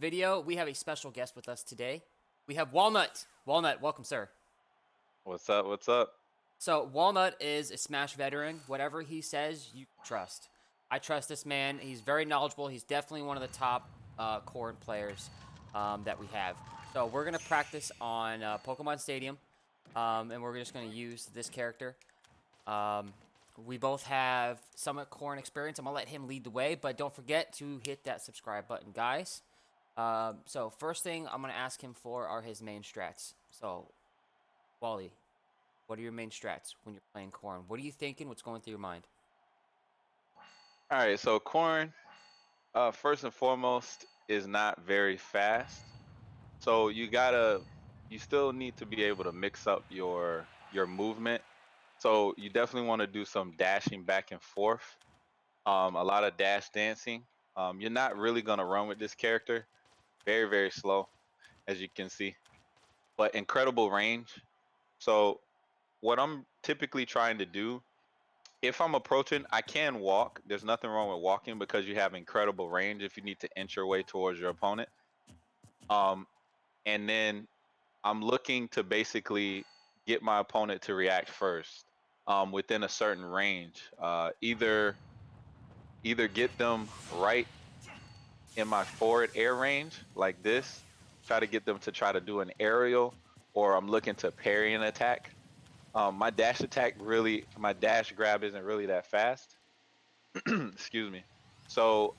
video, we have a special guest with us today. We have Walnut. Walnut, welcome, sir. What's up? What's up? So, Walnut is a Smash veteran. Whatever he says, you trust. I trust this man. He's very knowledgeable. He's definitely one of the top Corrin players that we have. So, we're going to practice on Pokemon Stadium, and we're just going to use this character. We both have somewhat Corrin experience. I'm going to let him lead the way, but don't forget to hit that subscribe button, guys. So first thing I'm going to ask him for are his main strats. So, Wally, what are your main strats when you're playing Corrin? What are you thinking? What's going through your mind? All right, so Corrin, first and foremost, is not very fast. So you still need to be able to mix up your movement. So you definitely want to do some dashing back and forth, a lot of dash dancing. You're not really gonna run with this character. Very, very slow, as you can see, but incredible range. So what I'm typically trying to do, if I'm approaching, I can walk. There's nothing wrong with walking because you have incredible range if you need to inch your way towards your opponent. Um, and then I'm looking to basically get my opponent to react first within a certain range. Either get them right in my forward air range like this, try to get them to try to do an aerial, or I'm looking to parry an attack. My dash grab isn't really that fast. Excuse me. So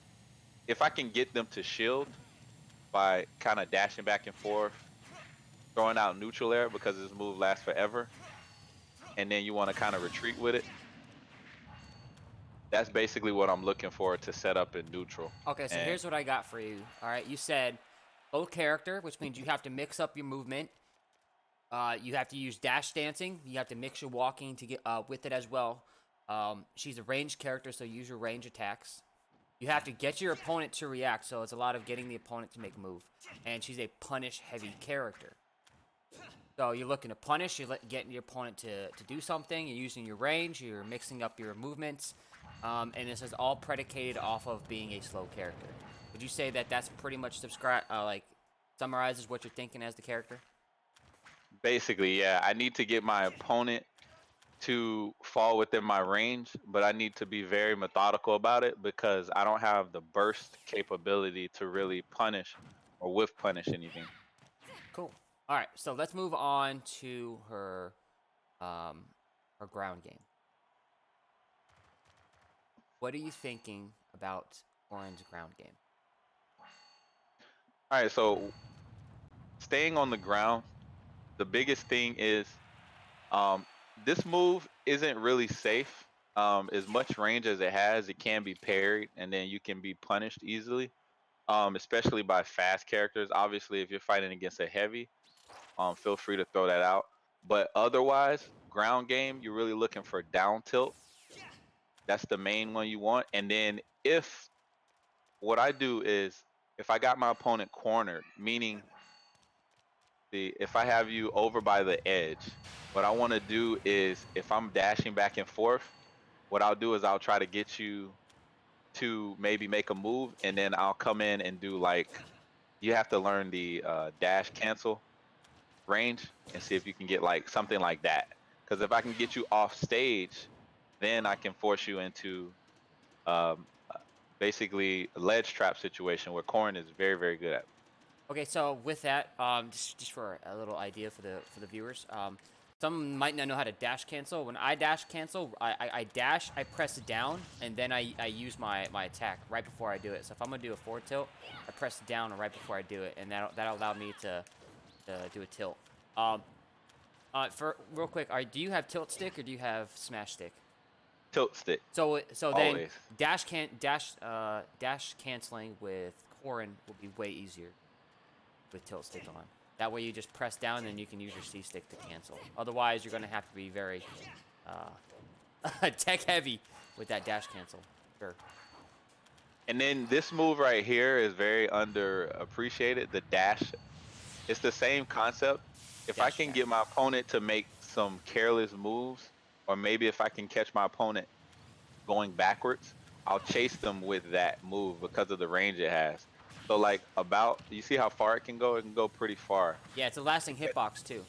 if I can get them to shield by kind of dashing back and forth, throwing out neutral air because this move lasts forever, and then you want to kind of retreat with it. That's basically what I'm looking for to set up in neutral. Okay, so And here's what I got for you. All right, you said low character, which means you have to mix up your movement. You have to use dash dancing. You have to mix your walking to get with it as well. She's a ranged character, so use your range attacks. You have to get your opponent to react, so it's a lot of getting the opponent to make a move. And she's a punish-heavy character. So you're looking to punish, you're getting your opponent to do something, you're using your range, you're mixing up your movements, and this is all predicated off of being a slow character. Would you say that that's pretty much summarizes what you're thinking as the character? basically, yeah, I need to get my opponent to fall within my range, but I need to be very methodical about it because I don't have the burst capability to really punish or whiff punish anything. Cool. All right, so let's move on to um, her ground game. What are you thinking about Corrin's ground game? All right, so staying on the ground, the biggest thing is um, this move isn't really safe. As much range as it has, it can be parried and then you can be punished easily, especially by fast characters. Obviously, if you're fighting against a heavy, feel free to throw that out. But otherwise, ground game, you're really looking for down tilt. That's the main one you want. And then what I do is if I got my opponent cornered, meaning if I have you over by the edge, what I want to do is if I'm dashing back and forth, what I'll do is I'll try to get you to maybe make a move, and then I'll come in and do like you have to learn the dash cancel range and see if you can get like something like that. Because if I can get you off stage, then I can force you into um, uh, basically a ledge trap situation where Corrin is very, very good at. Okay, so with that, just for a little idea for the viewers, some might not know how to dash cancel. When I dash cancel, I dash, I press it down, and then I use my attack right before I do it. So if I'm gonna do a forward tilt, I press it down right before I do it, and that'll allow me to do a tilt. For real quick, do you have tilt stick or do you have smash stick? Tilt stick, So then always. dash canceling with Corrin will be way easier with tilt stick on. That way you just press down and then you can use your C stick to cancel. Otherwise, you're going to have to be very tech heavy with that dash cancel. Sure. And then this move right here is very underappreciated. The dash, it's the same concept. If I Dash can attack. get my opponent to make some careless moves, or maybe if I can catch my opponent going backwards, I'll chase them with that move because of the range it has. So like you see how far it can go? It can go pretty far. Yeah, it's a lasting hitbox too.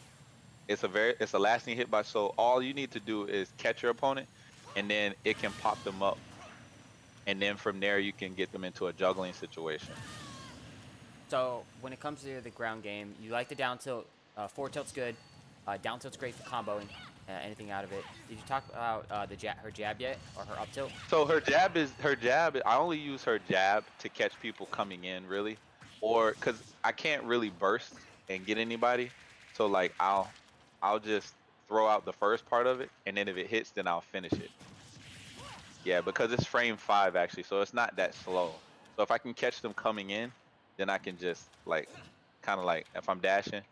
It's a lasting hit by. So all you need to do is catch your opponent, and then it can pop them up, and then from there you can get them into a juggling situation. So when it comes to the ground game, you like the down tilt. Forward tilt's good. Down tilt's great for comboing. Anything out of it. Did you talk about her jab yet, or her up tilt? So her jab. I only use her jab to catch people coming in, really, or because I can't really burst and get anybody. So like I'll just throw out the first part of it, and then if it hits, then I'll finish it. Yeah, because it's frame 5 actually, so it's not that slow. So if I can catch them coming in, then I can just like, kind of like if I'm dashing.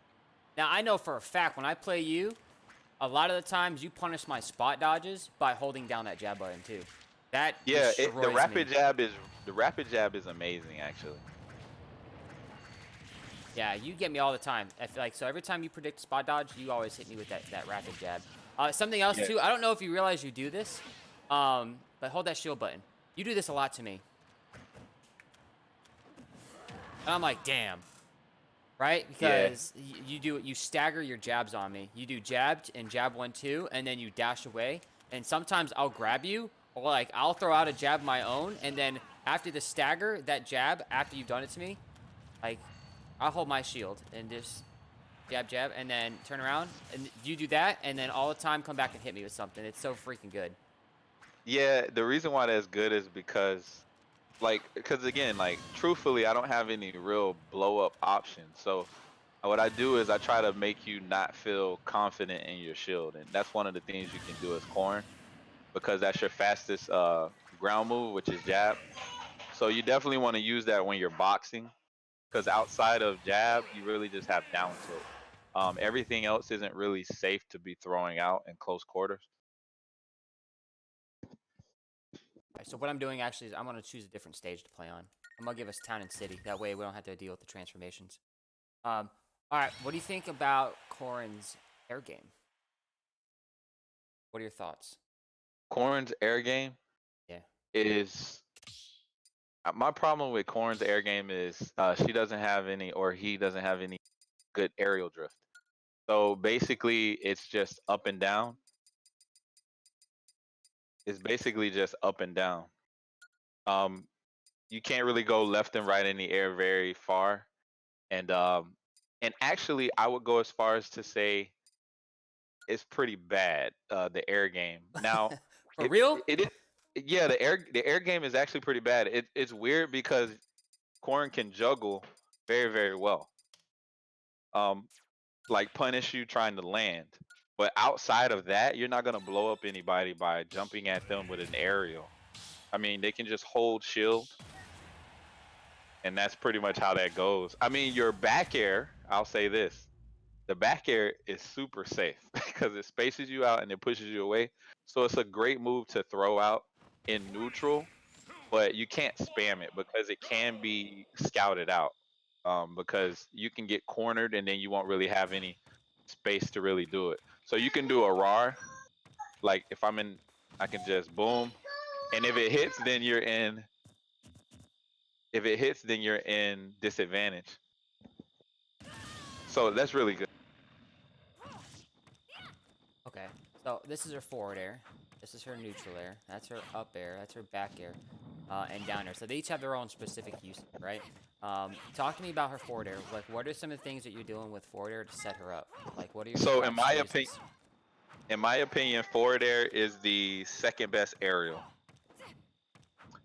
Now I know for a fact when I play you, a lot of the times you punish my spot dodges by holding down that jab button too. That Yeah, the destroys me. rapid jab is amazing actually. Yeah, you get me all the time. I feel like so every time you predict spot dodge, you always hit me with that rapid jab. Something else Yeah. too. I don't know if you realize you do this, but hold that shield button. You do this a lot to me, and I'm like, damn, right? Yeah. Because you stagger your jabs on me. You do jab and jab 1-2, and then you dash away. And sometimes I'll grab you, or like I'll throw out a jab of my own, and then after the stagger, that jab after you've done it to me, like I'll hold my shield and just jab, jab, and then turn around, and you do that, and then all the time come back and hit me with something. It's so freaking good. Yeah, the reason why that's good is because again, like truthfully, I don't have any real blow up options. So what I do is I try to make you not feel confident in your shield, and that's one of the things you can do as Corrin, because that's your fastest ground move, which is jab. So you definitely want to use that when you're boxing, because outside of jab, you really just have down tilt. Everything else isn't really safe to be throwing out in close quarters. Right, so what I'm doing actually is I'm going to choose a different stage to play on. I'm going to give us town and city. That way we don't have to deal with the transformations. All right, what do you think about Corrin's air game? What are your thoughts? Corrin's air game Yeah. is my problem with Corrin's air game is she doesn't have any, or he doesn't have any good aerial drift. So basically, it's just up and down. It's basically just up and down. Um, you can't really go left and right in the air very far, and actually, I would go as far as to say it's pretty bad. The air game now, For real? it is. Yeah, the air game is actually pretty bad. It's weird because Corrin can juggle very very well. Um, like punish you trying to land. But outside of that, you're not gonna blow up anybody by jumping at them with an aerial. I mean, they can just hold shield, and that's pretty much how that goes. I mean, your back air, I'll say this. The back air is super safe because it spaces you out and it pushes you away. So it's a great move to throw out in neutral, but you can't spam it because it can be scouted out. Because you can get cornered and then you won't really have any space to really do it. So you can do a RAR, like if I'm in, I can just boom, and if it hits, then you're in. If it hits, then you're in disadvantage. So that's really good. Okay. So this is her forward air. This is her neutral air. That's her up air. That's her back air. And down air. So they each have their own specific usage, right? Talk to me about her forward air. Like, what are some of the things that you're doing with forward air to set her up? Like, what are your So strategies? in my opinion, forward air is the second best aerial.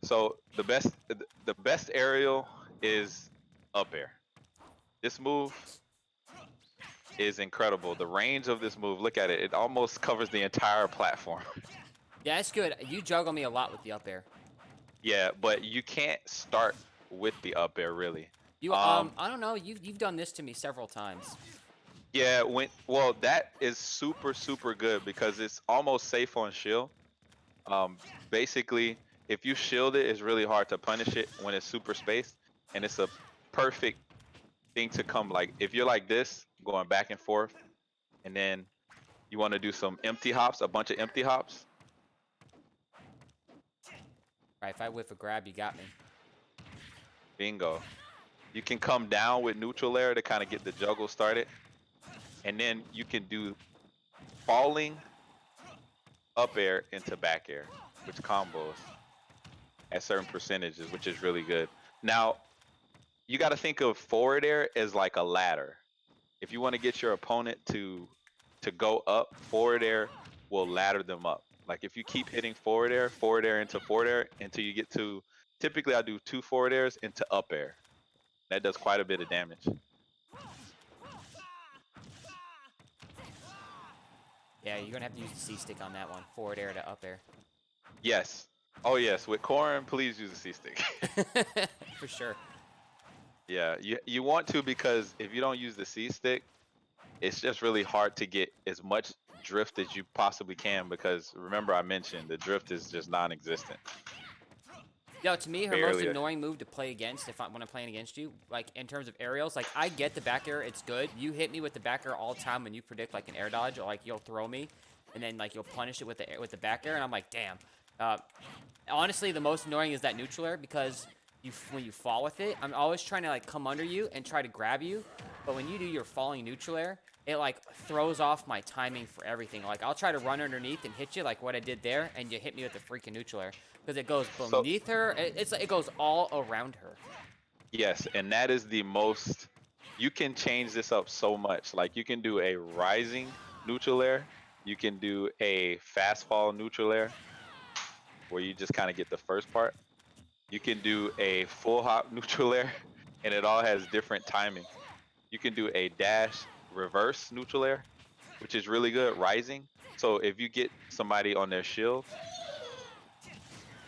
So the best aerial is up air. This move is incredible. The range of this move, look at it. It almost covers the entire platform. Yeah, that's good. You juggle me a lot with the up air. Yeah, but you can't start with the up air really. You Um, I don't know. You've done this to me several times. yeah, well that is super super good because it's almost safe on shield. Um, basically, if you shield it, it's really hard to punish it when it's super spaced, and it's a perfect thing to come like if you're like this, going back and forth, and then you want to do some empty hops, a bunch of empty hops. Right, if I whiff a grab, you got me. Bingo. You can come down with neutral air to kind of get the juggle started. And then you can do falling up air into back air, which combos at certain percentages, which is really good. Now, you got to think of forward air as like a ladder. If you want to get your opponent to go up, forward air will ladder them up. Like if you keep hitting forward air into forward air until you get to, typically I do 2 forward airs into up air. That does quite a bit of damage. Yeah, you're gonna have to use the C stick on that one. Forward air to up air. Yes. Oh yes, with Corrin, please use a C stick. For sure. Yeah, you want to, because if you don't use the C stick, it's just really hard to get as much drift as you possibly can, because remember I mentioned the drift is just non-existent. Yo, to me, her most Barely. annoying move to play against, when I'm playing against you, like in terms of aerials, like I get the back air, it's good. You hit me with the back air all the time when you predict like an air dodge, or like you'll throw me, and then like you'll punish it with the back air, and I'm like, damn. Honestly, the most annoying is that neutral air, because when you fall with it, I'm always trying to like come under you and try to grab you, but when you do your falling neutral air, it like throws off my timing for everything. Like I'll try to run underneath and hit you like what I did there, and you hit me with the freaking neutral air, because it goes So beneath her. It goes all around her. yes, and that is the most, you can change this up so much. Like you can do a rising neutral air, you can do a fast fall neutral air, where you just kind of get the first part. You can do a full hop neutral air, and it all has different timing. You can do a dash reverse neutral air, which is really good, rising. So if you get somebody on their shield,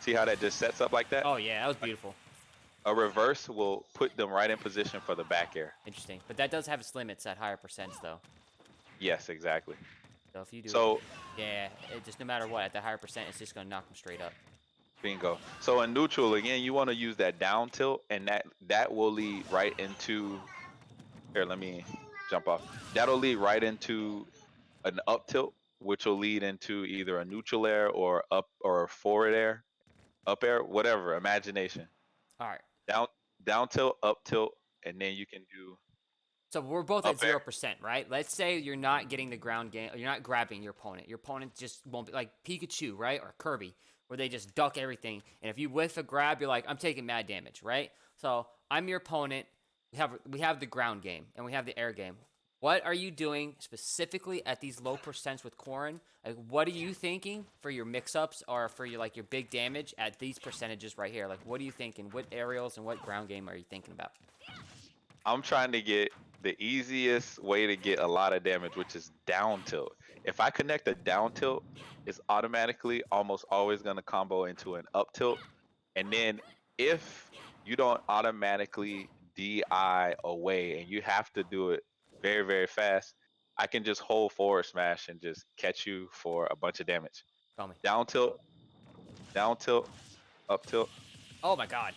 see how that just sets up like that? Oh yeah, that was beautiful. A reverse will put them right in position for the back air. Interesting, but that does have its limits at higher percents though. Yes, exactly. So if you do, So yeah, it just no matter what at the higher percent, it's just gonna knock them straight up. bingo. So in neutral, again, you want to use that down tilt, and that will lead right into, here, let me jump off. That'll lead right into an up tilt, which will lead into either a neutral air or up or forward air, up air, whatever, imagination. All right. Down tilt, up tilt, and then you can do So we're both up at air. 0%, right? Let's say you're not getting the ground game, you're not grabbing your opponent. Your opponent just won't be like Pikachu, right? Or Kirby, where they just duck everything. And if you whiff a grab, you're like, I'm taking mad damage, right? So I'm your opponent. We have the ground game and we have the air game. What are you doing specifically at these low percents with Corrin? Like, what are you thinking for your mix-ups or for your like your big damage at these percentages right here? Like, what are you thinking? What aerials and what ground game are you thinking about? I'm trying to get the easiest way to get a lot of damage, which is down tilt. If I connect a down tilt, it's automatically almost always going to combo into an up tilt. And then if you don't automatically DI away and you have to do it very, very fast, I can just hold forward smash and just catch you for a bunch of damage. Tell me. Down tilt, up tilt. Oh my god.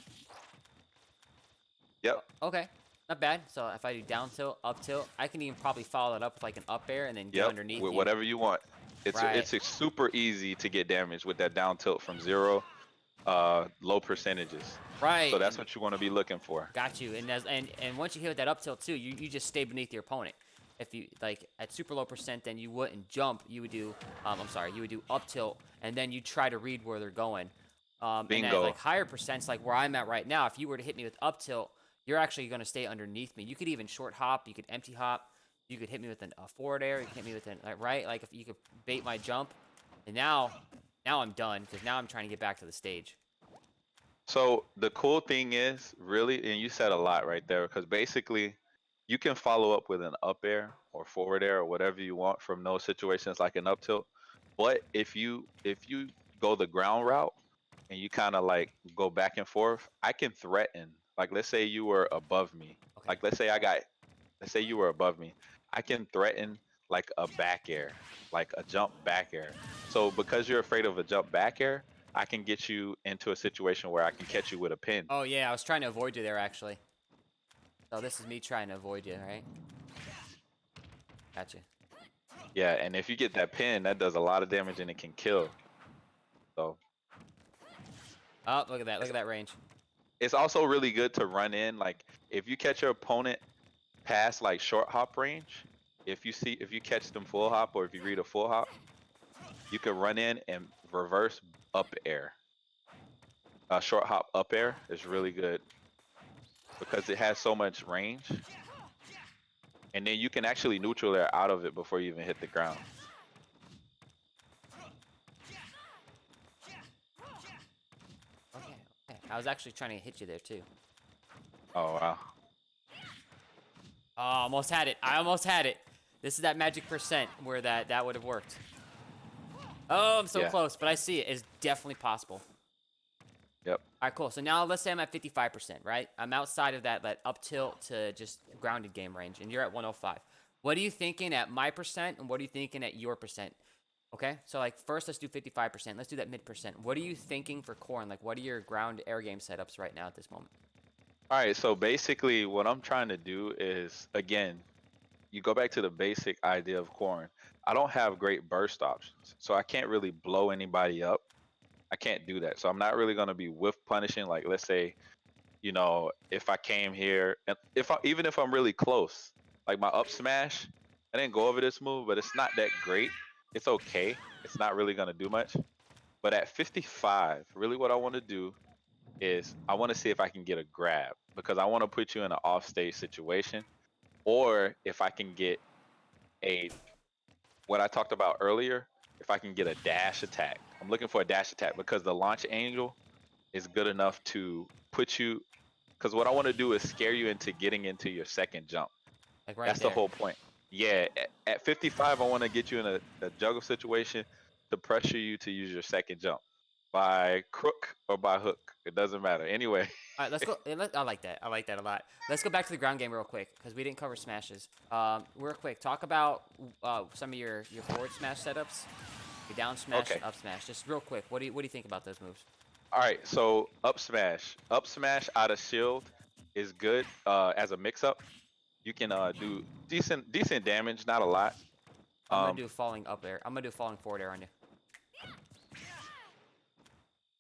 Yep. Okay, not bad. So if I do down tilt, up tilt, I can even probably follow it up with like an up air and then get Yep, underneath with you. whatever you want. Right. It's super easy to get damage with that down tilt from 0, low percentages. Right. So that's what you want to be looking for. Got you. And once you hit with that up tilt too, you just stay beneath your opponent. If you like at super low percent, then you wouldn't jump. You would do you would do up tilt and then you try to read where they're going. And at Bingo. like higher percents, like where I'm at right now, if you were to hit me with up tilt, you're actually going to stay underneath me. You could even short hop. You could empty hop. You could hit me with a forward air. You could hit me with an right. Like if you could bait my jump. And now I'm done because now I'm trying to get back to the stage. So the cool thing is, really, and you said a lot right there, because basically you can follow up with an up air or forward air or whatever you want from those situations like an up tilt. But if you go the ground route and you kind of like go back and forth, I can threaten. Like let's say you were above me. Okay. Like let's say you were above me. I can threaten like a back air, like a jump back air. So because you're afraid of a jump back air, I can get you into a situation where I can catch you with a pin. Oh yeah, I was trying to avoid you there actually. So this is me trying to avoid you, right? Gotcha. Yeah, and if you get that pin, that does a lot of damage and it can kill. So Oh, look at that. Look at that range. It's also really good to run in. Like if you catch your opponent past like short hop range, if you catch them full hop or if you read a full hop, you can run in and reverse up air. Short hop up air is really good because it has so much range, and then you can actually neutral air out of it before you even hit the ground. Okay, okay. I was actually trying to hit you there too. Oh wow. Oh, almost had it. I almost had it. This is that magic percent where that would have worked. Oh, I'm so Yeah. close, but I see it. It's definitely possible. Yep. All right, cool. So now let's say I'm at 55%, right? I'm outside of that up tilt to just grounded game range, and you're at 105. What are you thinking at my percent, and what are you thinking at your percent? Okay, so like first let's do 55%. Let's do that mid percent. What are you thinking for Corrin? Like, what are your ground air game setups right now at this moment? All right. So basically, what I'm trying to do is again, you go back to the basic idea of Corrin. I don't have great burst options, so I can't really blow anybody up. I can't do that. So I'm not really gonna be whiff punishing. Like let's say, if I came here and even if I'm really close, like my up smash, I didn't go over this move, but it's not that great. It's okay. It's not really gonna do much. But at 55, really what I want to do is I want to see if I can get a grab because I want to put you in an off stage situation, or if I can get a what I talked about earlier, if I can get a dash attack. I'm looking for a dash attack because the launch angle is good enough to put you. Because what I want to do is scare you into getting into your second jump. Like right That's the there. whole point. Yeah, at 55, I want to get you in a juggle situation to pressure you to use your second jump by crook or by hook. It doesn't matter. Anyway, All right, let's go. I like that. I like that a lot. Let's go back to the ground game real quick because we didn't cover smashes. Real quick, talk about some of your forward smash setups, your down smash okay. and up smash. Just real quick, what do you think about those moves? All right. So up smash out of shield is good as a mix up. You can do decent damage, not a lot. I'm gonna Um, do falling up air. I'm gonna do falling forward air on you.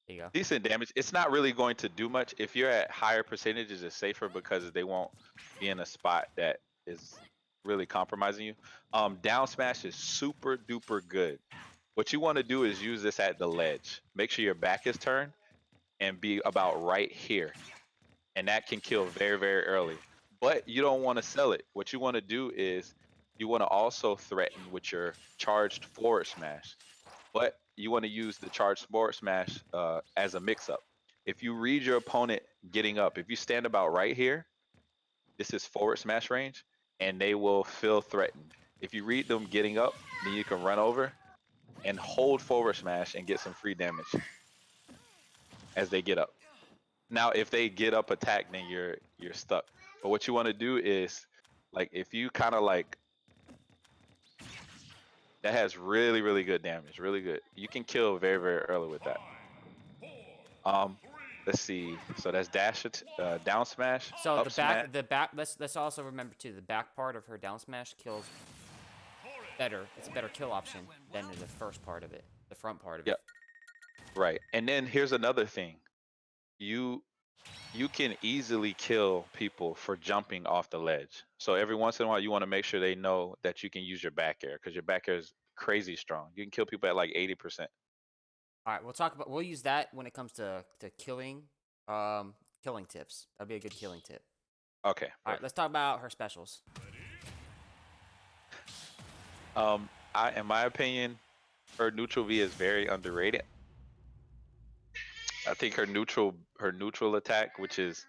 There you go. decent damage. It's not really going to do much. If you're at higher percentages, it's safer because they won't be in a spot that is really compromising you. Down smash is super duper good. What you want to do is use this at the ledge. Make sure your back is turned and be about right here. And that can kill very, very early. But you don't want to sell it. What you want to do is you want to also threaten with your charged forward smash, but you want to use the charged forward smash as a mix-up. If you read your opponent getting up, if you stand about right here, this is forward smash range, and they will feel threatened. If you read them getting up, then you can run over and hold forward smash and get some free damage as they get up. Now, if they get up attack, then you're stuck. But what you want to do is, like, if you kind of like that has really really good damage, really good. You can kill very very early with that. Um, let's see. So that's down smash, So up smash. the back. Let's also remember too. The back part of her down smash kills better. It's a better kill option than the first part of it, the front part of it. Yep, right. And then here's another thing. You you can easily kill people for jumping off the ledge. So every once in a while, you want to make sure they know that you can use your back air because your back air is crazy strong. You can kill people at like 80%. All right, we'll use that when it comes to killing, killing tips. That'd be a good killing tip. Okay, All right, perfect. let's talk about her specials. In my opinion, her neutral V is very underrated. I think her neutral attack, which is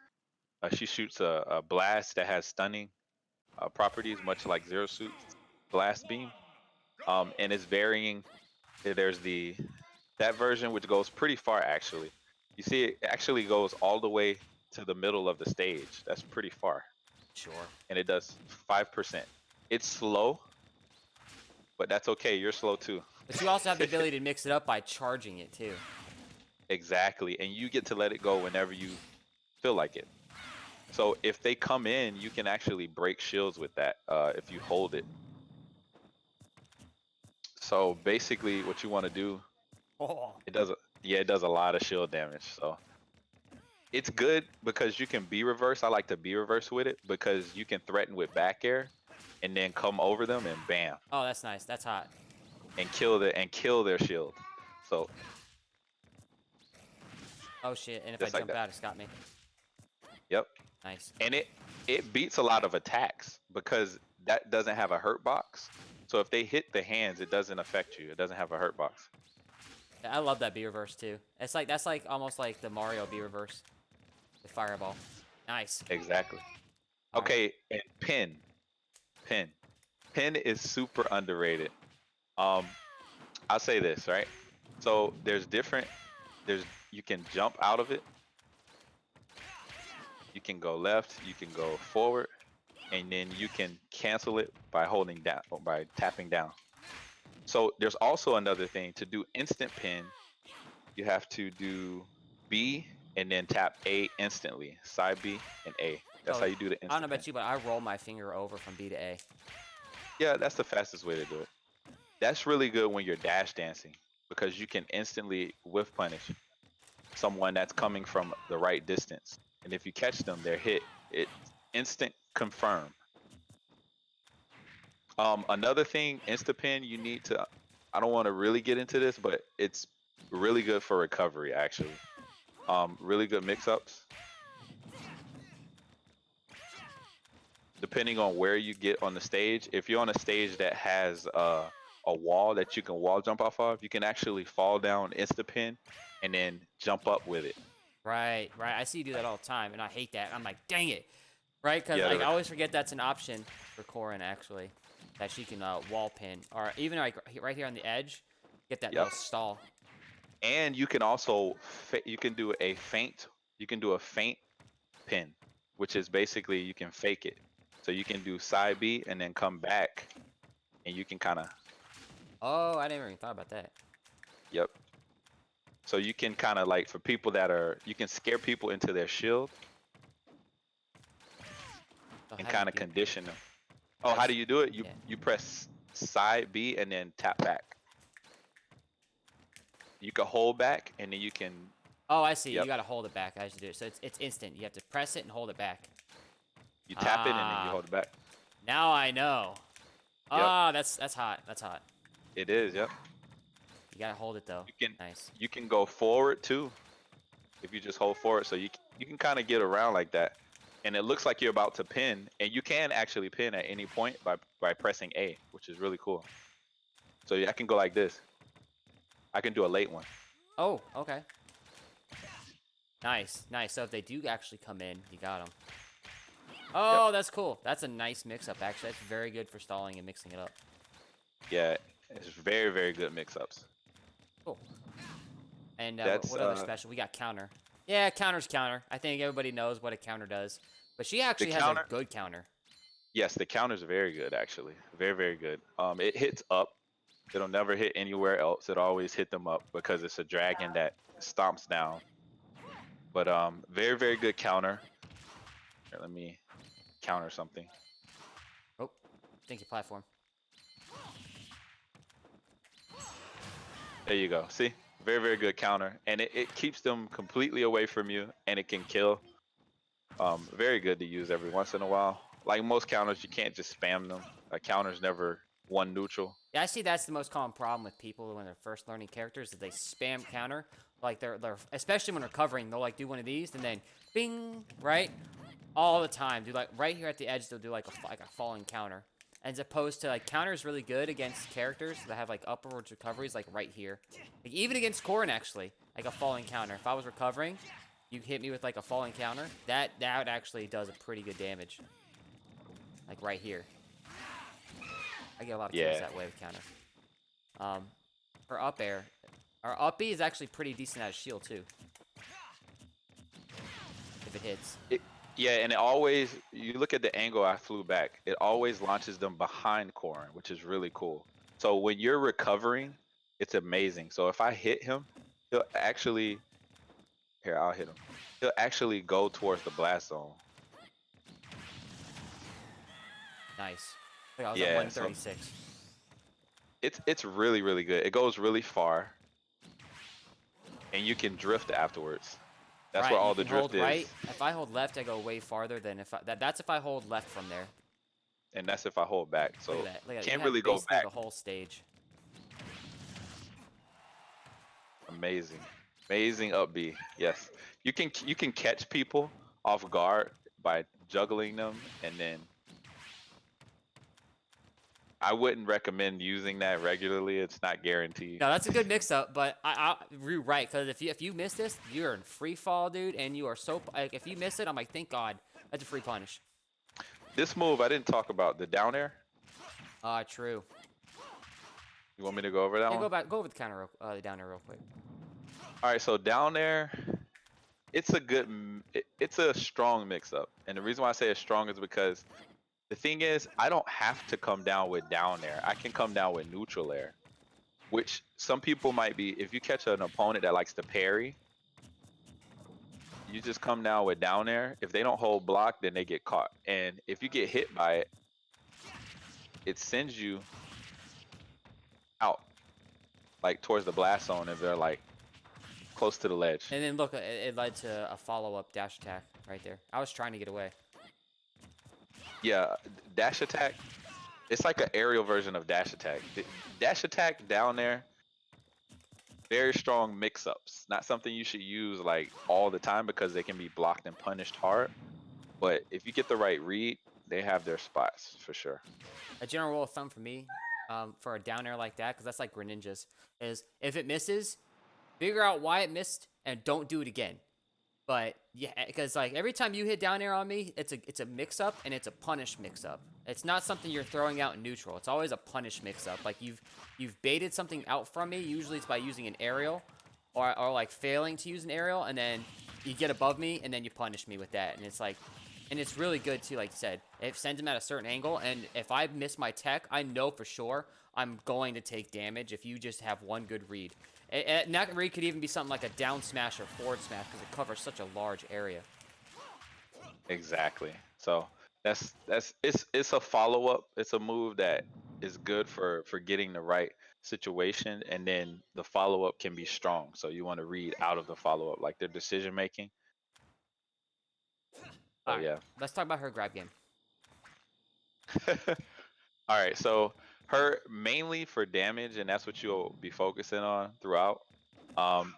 she shoots a blast that has stunning properties, much like Zero Suit's blast beam. And it's varying. There's that version which goes pretty far actually. You see, it actually goes all the way to the middle of the stage. That's pretty far, Sure. and it does 5%. It's slow, but that's okay. You're slow too. But you also have the ability to mix it up by charging it too. Exactly, and you get to let it go whenever you feel like it. So if they come in, you can actually break shields with that if you hold it. So basically, what you want to do, Oh. it does, yeah, it does a lot of shield damage. So It's good because you can be reverse. I like to be reverse with it because you can threaten with back air and then come over them and bam Oh, that's nice. That's hot. and kill their shield. So Oh shit! And if I just like jump that. out, it's got me. Yep. Nice. And it beats a lot of attacks because that doesn't have a hurt box. So if they hit the hands, it doesn't affect you. It doesn't have a hurt box. Yeah, I love that B reverse too. It's like that's like almost like the Mario B reverse, the fireball. Nice. Exactly. All right. Okay, and pin. Pin is super underrated. I'll say this, right? So there's you can jump out of it. You can go left, you can go forward, and then you can cancel it by holding down or by tapping down. So there's also another thing to do instant pin. You have to do B and then tap A instantly. Side B and A. That's how So you do the I don't know instant pin. about you, but I roll my finger over from B to A. Yeah, that's the fastest way to do it. That's really good when you're dash dancing because you can instantly whiff punish someone that's coming from the right distance. And if you catch them, they're hit. It's instant confirm. Another thing, Instapin, you need to. I don't want to really get into this, but it's really good for recovery. Actually, really good mix-ups. Depending on where you get on the stage, if you're on a stage that has a wall that you can wall jump off of, you can actually fall down Instapin and then jump up with it. Right, right. I see you do that all the time, and I hate that. I'm like, dang it. Right? Because Yeah, like, I always forget that's an option for Corrin, actually. That she can wall pin. Or even like right here on the edge, get that yep. little stall. And you can also you can do a feint. You can do a feint pin, which is basically you can fake it. So you can do side B and then come back, and you can kind of Oh, I never even thought about that. yep. So you can kind of like for people that are you can scare people into their shield So and how do you kind of do that? condition them. Oh, I how do just, you do it? You yeah. you press side B and then tap back. You can hold back and then you can Oh, I see. You yep. gotta hold it back as you do it. So it's instant. You have to press it and hold it back. You tap it and then you Ah, hold it back. now I know. Yep. Ah, that's hot. That's hot. It is, yep. You gotta hold it though. You can Nice. you can go forward too if you just hold forward. So you can kind of get around like that. And it looks like you're about to pin, and you can actually pin at any point by pressing A, which is really cool. So I can go like this. I can do a late one. Oh, okay. Nice, nice. So if they do actually come in, you got them. Yep. Oh, that's cool. That's a nice mix-up, actually. That's very good for stalling and mixing it up. Yeah, it's very, very good mix-ups. Cool. And That's what other special? We got counter. Yeah, counter's counter. I think everybody knows what a counter does. But she the actually has a counter. good counter. Yes, the counter's very good actually. Very, very good. It hits up. It'll never hit anywhere else. It always hit them up because it's a dragon that stomps down. But very, very good counter. Here, let me counter something. Oh, thank you, platform. There you go. See? Very, very good counter. And it keeps them completely away from you and it can kill. Very good to use every once in a while. Like most counters, you can't just spam them. A counter's never one neutral. Yeah, I see that's the most common problem with people when they're first learning characters is they spam counter. Like they're especially when they're covering, they'll like do one of these and then bing, right? All the time. Do like right here at the edge, they'll do like a falling counter. As opposed to like counter is really good against characters that have like upwards recoveries like right here. Like even against Corrin actually, like a falling counter. If I was recovering, you hit me with like a falling counter, that actually does a pretty good damage. Like right here. I get a lot of kills Yeah. that way with counter. For up air, our up B is actually pretty decent at a shield too. If it hits. Yeah, and it always, you look at the angle I flew back, it always launches them behind Corrin, which is really cool. So when you're recovering, it's amazing. So if I hit him, he'll actually, here, I'll hit him. He'll actually go towards the blast zone. Nice. Look, I was at Yeah, so 136. it's really, really good. It goes really far, and you can drift afterwards. That's where Right, you all the can drift hold is, right. If I hold left, I go way farther than if that's if I hold left from there. and that's if I hold back. Look at So that. Look at that. You can't have really go basically back. the whole stage. Amazing, amazing up B. Yes, you can catch people off guard by juggling them, and then I wouldn't recommend using that regularly. It's not guaranteed. No, that's a good mix-up, but you're right, because if you miss this, you're in free fall, dude, and you are so like if you miss it, I'm like, thank God, that's a free punish. This move I didn't talk about, the down air. True. You want me to go over that Yeah, one? go over the counter, down there real quick. All right, so down air, it's a good, it's a strong mix-up, and the reason why I say it's strong is because the thing is, I don't have to come down with down air. I can come down with neutral air, which some people might be. If you catch an opponent that likes to parry, you just come down with down air. If they don't hold block, then they get caught. And if you get hit by it, it sends you out, like towards the blast zone if they're like close to the ledge. And then look, it led to a follow-up dash attack right there. I was trying to get away. Yeah, dash attack. It's like an aerial version of dash attack. Dash attack down there, very strong mix-ups. Not something you should use like all the time because they can be blocked and punished hard. But if you get the right read, they have their spots for sure. A general rule of thumb for me, for a down air like that, because that's like Greninja's, is if it misses, figure out why it missed and don't do it again. But yeah, because like every time you hit down air on me, it's a mix up and it's a punish mix up. It's not something you're throwing out in neutral. It's always a punish mix up. Like you've baited something out from me. Usually it's by using an aerial, or like failing to use an aerial, and then you get above me and then you punish me with that. And it's like, and it's really good too. Like you said, it sends him at a certain angle, and if I miss my tech, I know for sure I'm going to take damage if you just have one good read. And that read could even be something like a down smash or forward smash because it covers such a large area. Exactly. So it's a follow up. It's a move that is good for getting the right situation, and then the follow up can be strong. So you want to read out of the follow up, like their decision making. All So right, yeah. let's talk about her grab game. All right. So her mainly for damage, and that's what you'll be focusing on throughout. Um,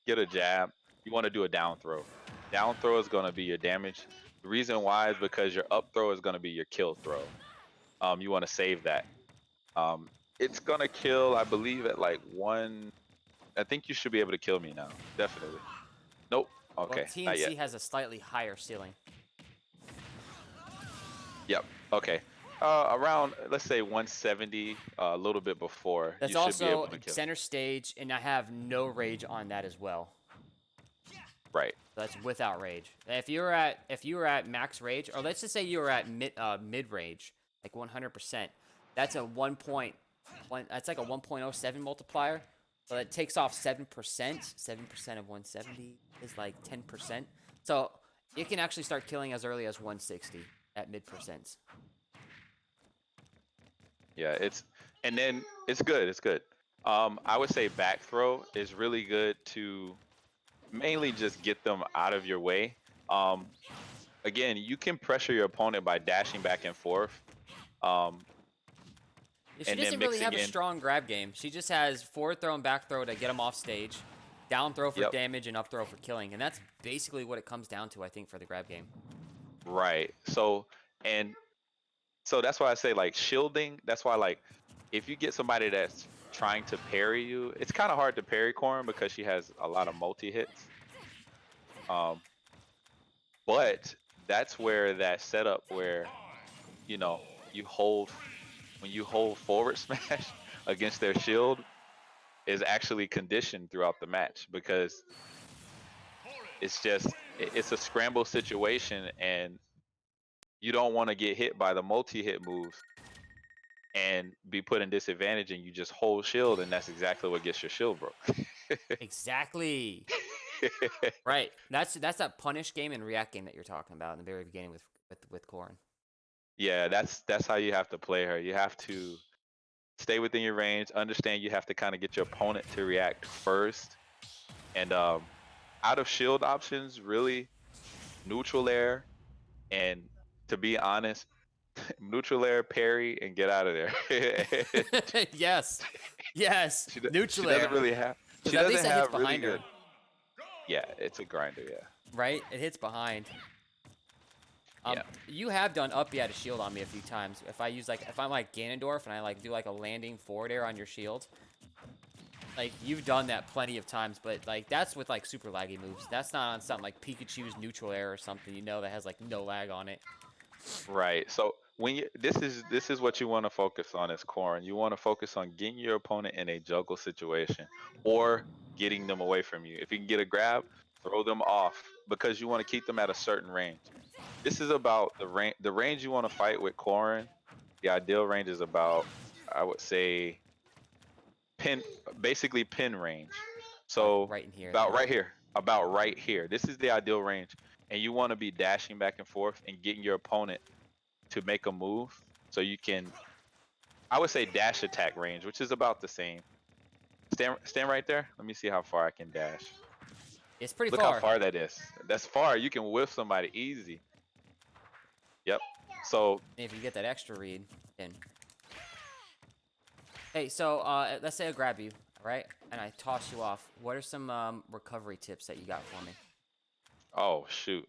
get a jab. You want to do a down throw. Down throw is going to be your damage. The reason why is because your up throw is going to be your kill throw. You want to save that. It's going to kill, I believe, at like one. I think you should be able to kill me now. Definitely. Nope. Well, Okay. Not yet. TNC has a slightly higher ceiling. Yep. Okay. Around, let's say 170, a little bit before, That's you should be also able to kill. center stage, and I have no rage on that as well. Right. That's without rage. If you were at max rage, or let's just say you were at mid rage, like 100%, that's a 1.1. That's like a 1.07 multiplier. So that takes off 7%. 7% of 170 is like 10%. So it can actually start killing as early as 160 at mid percents. Yeah. And then it's good. It's good. I would say back throw is really good to mainly just get them out of your way. Again, you can pressure your opponent by dashing back and forth. She And then doesn't really mixing have a in. strong grab game. She just has forward throw and back throw to get them off stage, down throw for Yep. damage, and up throw for killing. And that's basically what it comes down to, I think, for the grab game. Right. So that's why I say like shielding. That's why like if you get somebody that's trying to parry you, it's kind of hard to parry Corrin because she has a lot of multi hits. But that's where that setup where you know you hold when you hold forward smash against their shield is actually conditioned throughout the match because it's a scramble situation and you don't want to get hit by the multi-hit moves and be put in disadvantage and you just hold shield and that's exactly what gets your shield broke. Exactly. Right. That's that punish game and react game that you're talking about in the very beginning with Corrin. Yeah, that's how you have to play her. You have to stay within your range, understand you have to kind of get your opponent to react first. And out of shield options, really, neutral air, and to be honest, neutral air, parry, and get out of there. Yes. Yes. She Neutral doesn't air. really have. Because She at least doesn't it hits have really behind her. good. Yeah, it's a grinder. Yeah. Right? It hits behind. Yeah. You have done up at a shield on me a few times. If I'm like Ganondorf and I like do like a landing forward air on your shield, like you've done that plenty of times. But like that's with like super laggy moves. That's not on something like Pikachu's neutral air or something. You know that has like no lag on it. Right. So when you this is what you want to focus on as Corrin. You want to focus on getting your opponent in a juggle situation or getting them away from you. If you can get a grab, throw them off because you want to keep them at a certain range. This is about the range you want to fight with Corrin. The ideal range is about, I would say, pin basically pin range. Like So right in here. about Then. right here. About right here. This is the ideal range. And you want to be dashing back and forth and getting your opponent to make a move so you can, I would say, dash attack range, which is about the same. Stand right there. Let me see how far I can dash. It's pretty Look how far. far that is. That's far. You can whiff somebody easy. Yep. So If you get that extra read, then. Hey, so let's say I grab you, all right, and I toss you off. What are some recovery tips that you got for me? oh shoot.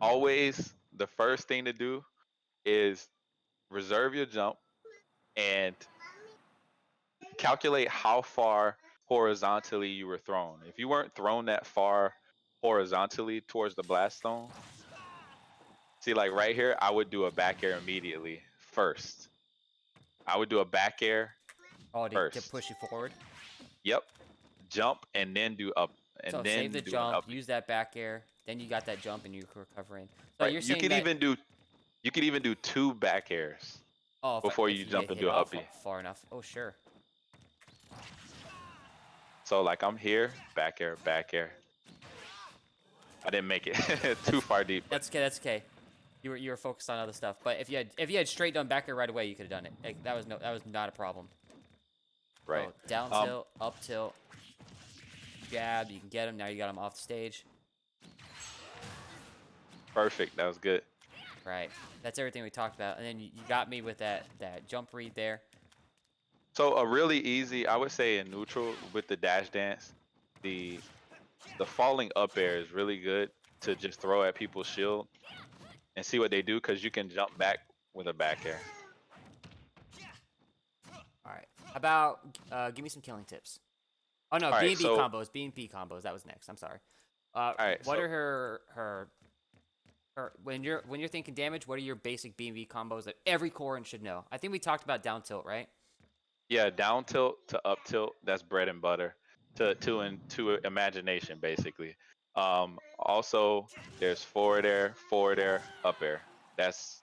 Always the first thing to do is reserve your jump and calculate how far horizontally you were thrown. If you weren't thrown that far horizontally towards the blast zone, see, like right here, I would do a back air immediately first. I would do a back air Oh, to first. push you forward. Yep. Jump and then do up So and save then the do an jump, up. use that back air, then you got that jump and you're recovering. So Right. you're saying that You could even do 2 back airs oh, before if you you get jump hit into an off uppie. far enough. Oh, sure. So like I'm here, back air, back air. I didn't make it too far deep, but That's okay. That's okay. You were focused on other stuff. But if you had straight done back air right away, you could have done it. Like, that was not a problem. right. So down tilt, up tilt, jab. You can get him. Now you got him off the stage. Perfect. That was good. Right. That's everything we talked about. And then you got me with that jump read there. So a really easy, I would say in neutral with the dash dance, the the falling up air is really good to just throw at people's shield and see what they do because you can jump back with a back air. All right. How about give me some killing tips? Oh no, All right, BnB so combos. BnB combos. That was next. I'm sorry. all right, What so are her when you're thinking damage? What are your basic BnB combos that every Corrin should know? I think we talked about down tilt, right? yeah, down tilt to up tilt, that's bread and butter. To imagination basically. Also there's forward air, up air. That's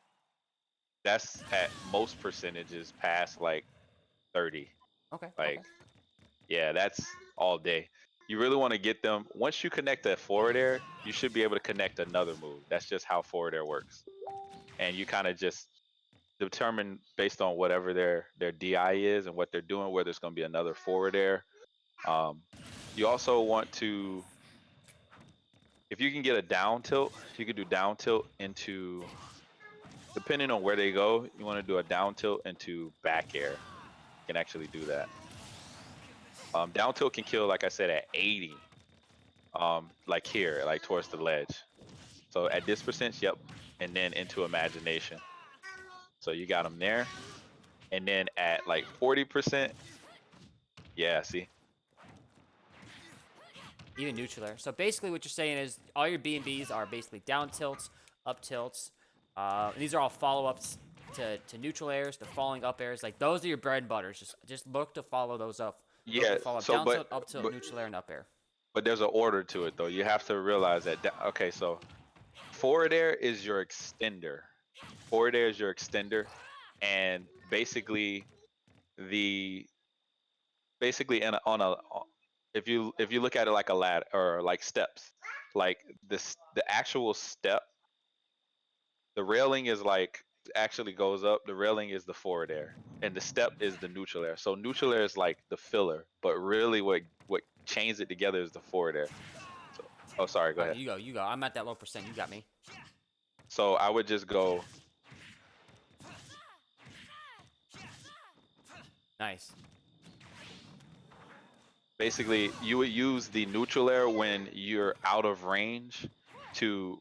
that's at most percentages past like 30. Okay. Okay. Like yeah, that's all day. You really want to get them. Once you connect a forward air, you should be able to connect another move. That's just how forward air works. And you kind of just determine based on whatever their DI is and what they're doing, whether it's going to be another forward air. Um, you also want to, if you can get a down tilt, you could do down tilt into, depending on where they go, you want to do a down tilt into back air. You can actually do that. Down tilt can kill, like I said, at 80. Like here, like towards the ledge. So at this percent, yep, and then into imagination. So you got them there, and then at like 40%, yeah, see, Even neutral air. So basically, what you're saying is all your BnBs are basically down tilts, up tilts. And these are all follow-ups to neutral airs, to falling up airs. Like those are your bread and butters. Just look to follow those up. Look yeah. to follow up So down tilt, up tilt, but neutral air, and up air. but there's an order to it though. You have to realize that. Okay, so forward air is your extender. Forward air is your extender, and basically the on a if you look at it like a ladder or like steps, like the actual step, the railing is like actually goes up. The railing is the forward air, and the step is the neutral air. So neutral air is like the filler, but really what chains it together is the forward air. So Oh, sorry. Go All right, ahead. you go. I'm at that low percent. You got me. So I would just go. Nice. Basically, you would use the neutral air when you're out of range to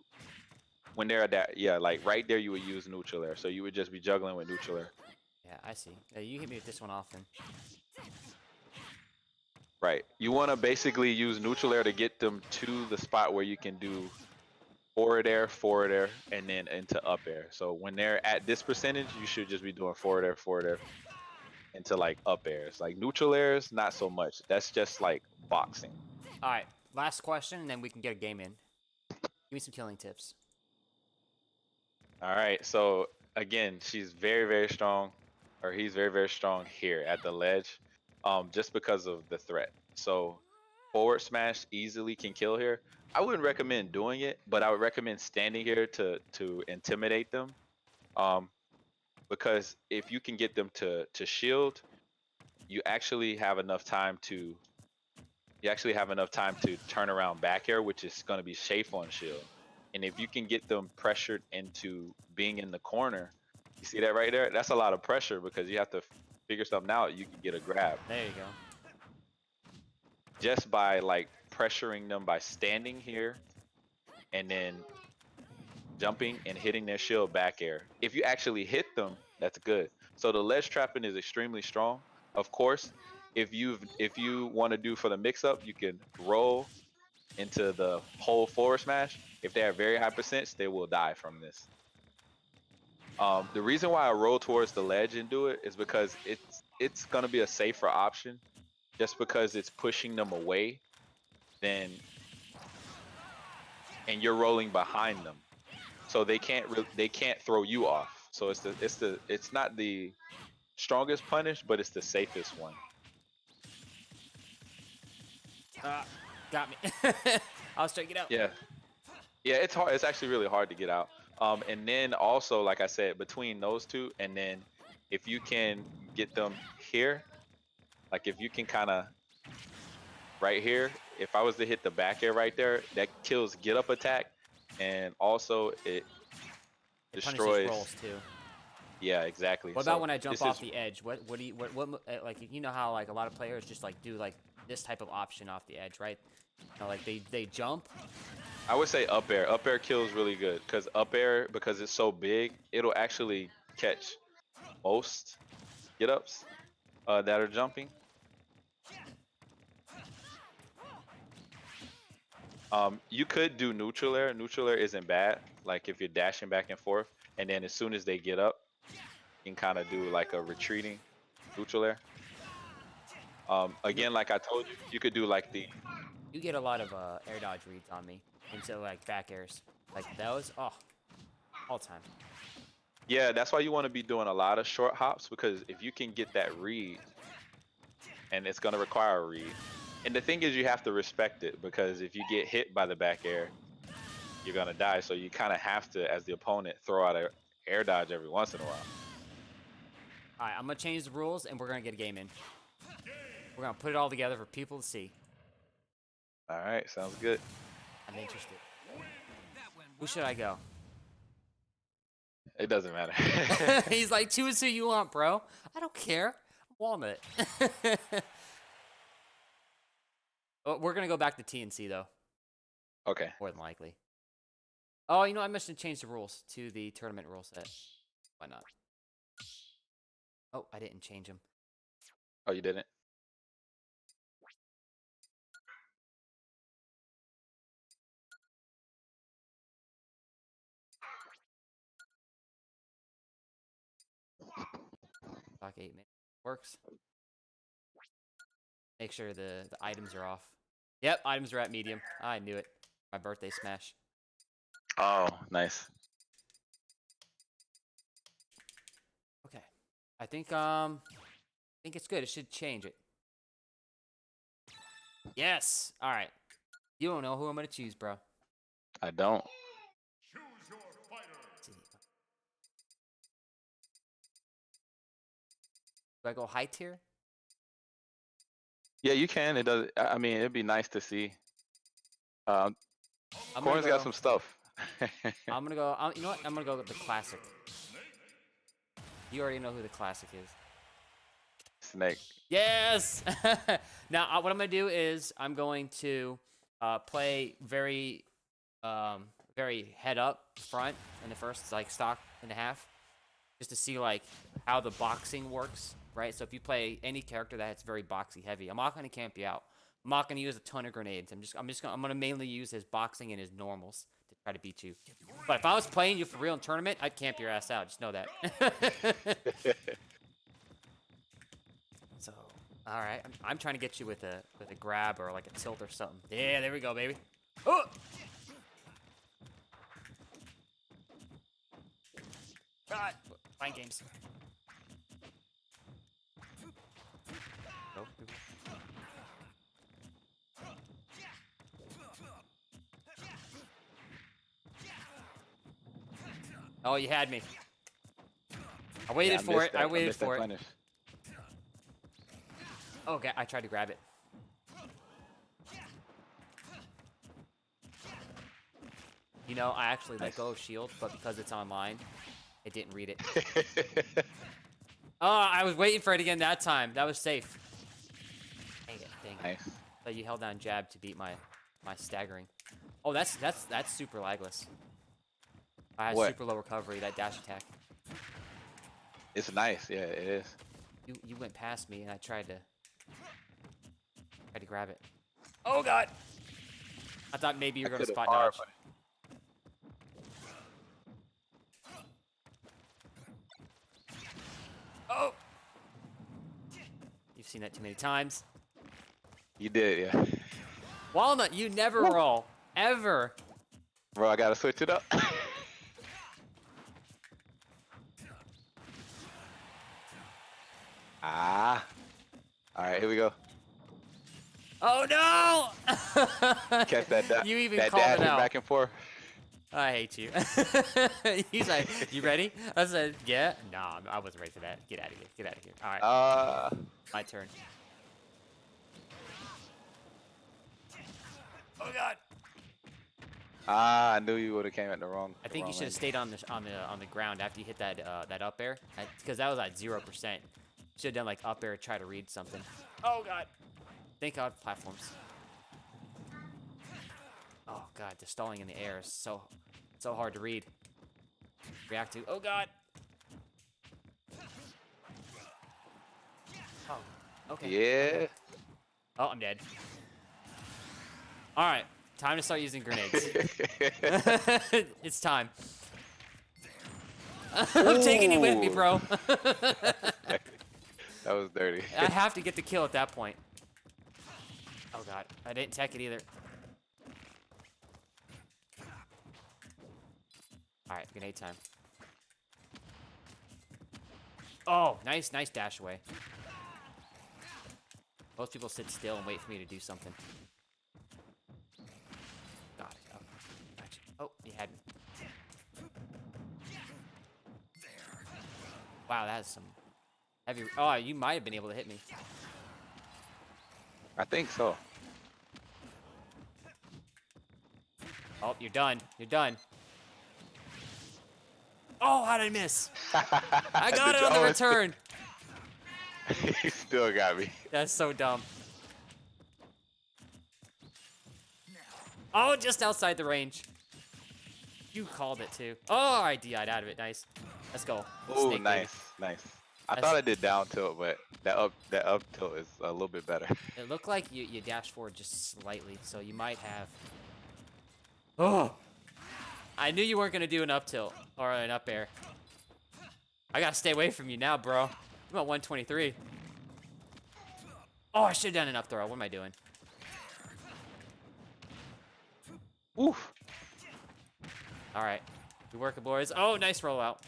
when they're at that, yeah, like right there you would use neutral air. So you would just be juggling with neutral air. Yeah, I see. Yeah, you hit me with this one often. Right. You want to basically use neutral air to get them to the spot where you can do forward air, and then into up air. So when they're at this percentage, you should just be doing forward air into like up airs. Like neutral airs, not so much. That's just like boxing. All right, last question, and then we can get a game in. Give me some killing tips. All right. So again, she's very, very strong, or he's very, very strong here at the ledge, just because of the threat. So forward smash easily can kill here. I wouldn't recommend doing it, but I would recommend standing here to intimidate them. Um, because if you can get them to shield, you actually have enough time to turn around back air, which is going to be safe on shield. And if you can get them pressured into being in the corner, you see that right there? That's a lot of pressure because you have to figure something out. You can get a grab There you go. just by like pressuring them by standing here and then jumping and hitting their shield back air. If you actually hit them, that's good. So the ledge trapping is extremely strong. Of course, if you want to do for the mix up, you can roll into the whole forward smash. If they have very high percents, they will die from this. The reason why I roll towards the ledge and do it is because it's gonna be a safer option, just because it's pushing them away, then and you're rolling behind them, so they can't throw you off. So it's not the strongest punish, but it's the safest one. Got me. I was trying to get out. Yeah, yeah, it's hard. It's actually really hard to get out. And then also, like I said, between those two, and then if you can get them here, like if you can kind of right here, if I was to hit the back air right there, that kills get up attack, and also it It punishes destroys. rolls too. Yeah, exactly. What about So when I jump this off is the edge? What do you like? You know how like a lot of players just like do like this type of option off the edge, right? You know, like they jump. I would say up air. Up air kills really good because up air, because it's so big, it'll actually catch most get ups that are jumping. You could do neutral air. Neutral air isn't bad. Like if you're dashing back and forth, and then as soon as they get up, you can kind of do like a retreating neutral air. You Again, like I told you, you could do like the. you get a lot of air dodge reads on me into like back airs like those. Oh, all time. Yeah, that's why you want to be doing a lot of short hops, because if you can get that read, and it's going to require a read. And the thing is, you have to respect it, because if you get hit by the back air, you're going to die. So you kind of have to, as the opponent, throw out a air dodge every once in a while. All right, I'm gonna change the rules and we're gonna get a game in. We're gonna put it all together for people to see. All right, sounds good. I'm interested. Who should I go? It doesn't matter. He's like, choose who you want, bro. I don't care. Walnut. Oh, we're gonna go back to TNC though, Okay. more than likely. Oh, you know, I must have changed the rules to the tournament rule set. Why not? Oh, I didn't change them. Oh, you didn't? Clock 8 minutes. Works. Make sure the items are off. Yep, items are at medium. I knew it. My birthday smash. Oh, nice. Okay. I think it's good. It should change it. Yes. All right. You don't know who I'm gonna choose, bro. I don't. Let's see. Do I go high tier? Yeah, you can. It does. I mean, it'd be nice to see. I'm gonna Corrin's got go. some stuff. I'm gonna go. You know what? I'm gonna go with the classic. You already know who the classic is. Snake. Yes. Now, what I'm gonna do is I'm going to play very head up front in the first like stock and a half, just to see like how the boxing works, right? So if you play any character that's very boxy heavy, I'm not gonna camp you out. I'm not gonna use a ton of grenades. I'm gonna mainly use his boxing and his normals to try to beat you. But if I was playing you for real in tournament, I'd camp your ass out. Just know that. So, all right, I'm trying to get you with a grab or like a tilt or something. Yeah, there we go, baby. Oh. God, mind games. Nope. Oh, you had me. I waited for it. I waited for it. Punish. Okay, I tried to grab it. You know, I actually let go of shield, but because it's online, it didn't read it. Oh, I was waiting for it again that time. That was safe. Dang it, dang it. Nice. So you held down jab to beat my staggering. Oh, that's super lagless. I had What? super low recovery, that dash attack. It's nice. Yeah, it is. You went past me and I tried to grab it. Oh god! I thought maybe you were gonna spot dodge. Oh! You've seen that too many times. You did, yeah. Walnut, you never roll. Ever. Bro, I gotta switch it up. Ah. Alright, here we go. Oh no! Catch that You even that called it dashing out. back and forth. I hate you. He's like, you ready? I said, yeah. Nah, I wasn't ready for that. Get out of here. Get out of here. All right. My turn. Oh god. Ah, I knew you would have came at the wrong. I think you should have stayed on the ground after you hit that that up air, because that was at 0%. Should have done like up air, try to read something. Oh god. Thank God platforms. Oh god, the stalling in the air is so hard to read. React to. Oh god. Oh. Okay. Yeah. Oh, I'm dead. All right, time to start using grenades. It's time. I'm taking you with me, bro. That was dirty. I have to get the kill at that point. Oh god, I didn't tech it either. All right, grenade time. Oh, nice dash away. Most people sit still and wait for me to do something. God, oh, gotcha. Oh, you had me. Wow, that's some heavy. Oh, you might have been able to hit me. I think so. Oh, you're done. You're done. Oh, how did I miss? I got it on the return. He still got me. That's so dumb. Oh, just outside the range. You called it too. Oh, I DI'd out of it. Nice. Let's go. Oh, Snake nice, nice. I thought I did down tilt, but that up tilt is a little bit better. It looked like you dashed forward just slightly, so you might have. Oh, I knew you weren't gonna do an up tilt or an up air. I gotta stay away from you now, bro. I'm at 123. Oh, I should have done an up throw. What am I doing? Oof. All right, we working, boys. Oh, nice rollout.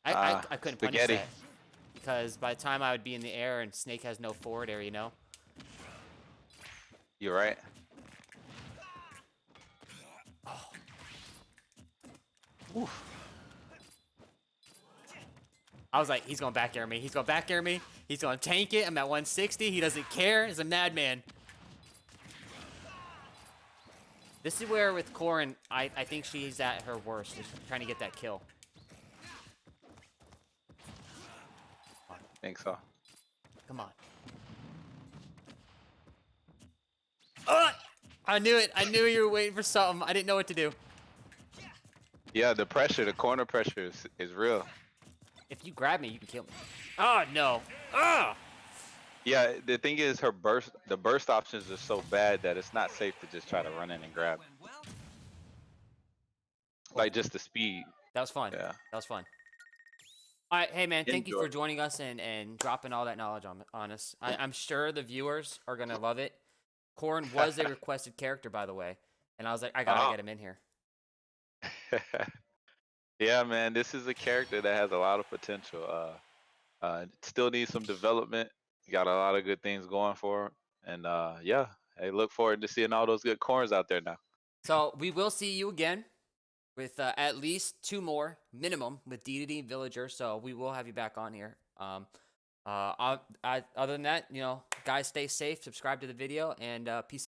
I couldn't punish spaghetti. that because by the time I would be in the air and Snake has no forward air, you know. You're right. Oh. Oof. I was like, he's going to back air me. He's going to back air me. He's going to tank it. I'm at 160. He doesn't care. He's a madman. This is where with Corrin, I think she's at her worst, just trying to get that kill. Think so. Come on. I knew it. I knew you were waiting for something. I didn't know what to do. Yeah, the pressure, the corner pressure is real. If you grab me, you can kill me. Oh, no. Oh! Yeah, the thing is, the burst options are so bad that it's not safe to just try to run in and grab. Like just the speed. That was fun. Yeah. That was fun. All right, hey man, thank you Enjoy. for joining us and dropping all that knowledge on us. I'm sure the viewers are gonna love it. Corrin was a requested character, by the way, and I was like, I gotta get him in here. Yeah, man, this is a character that has a lot of potential. Still needs some development. Got a lot of good things going for him, and yeah, I look forward to seeing all those good corns out there now. So we will see you again with at least 2 more minimum with D Villager. So we will have you back on here. Other than that, you know, guys, stay safe. Subscribe to the video and peace.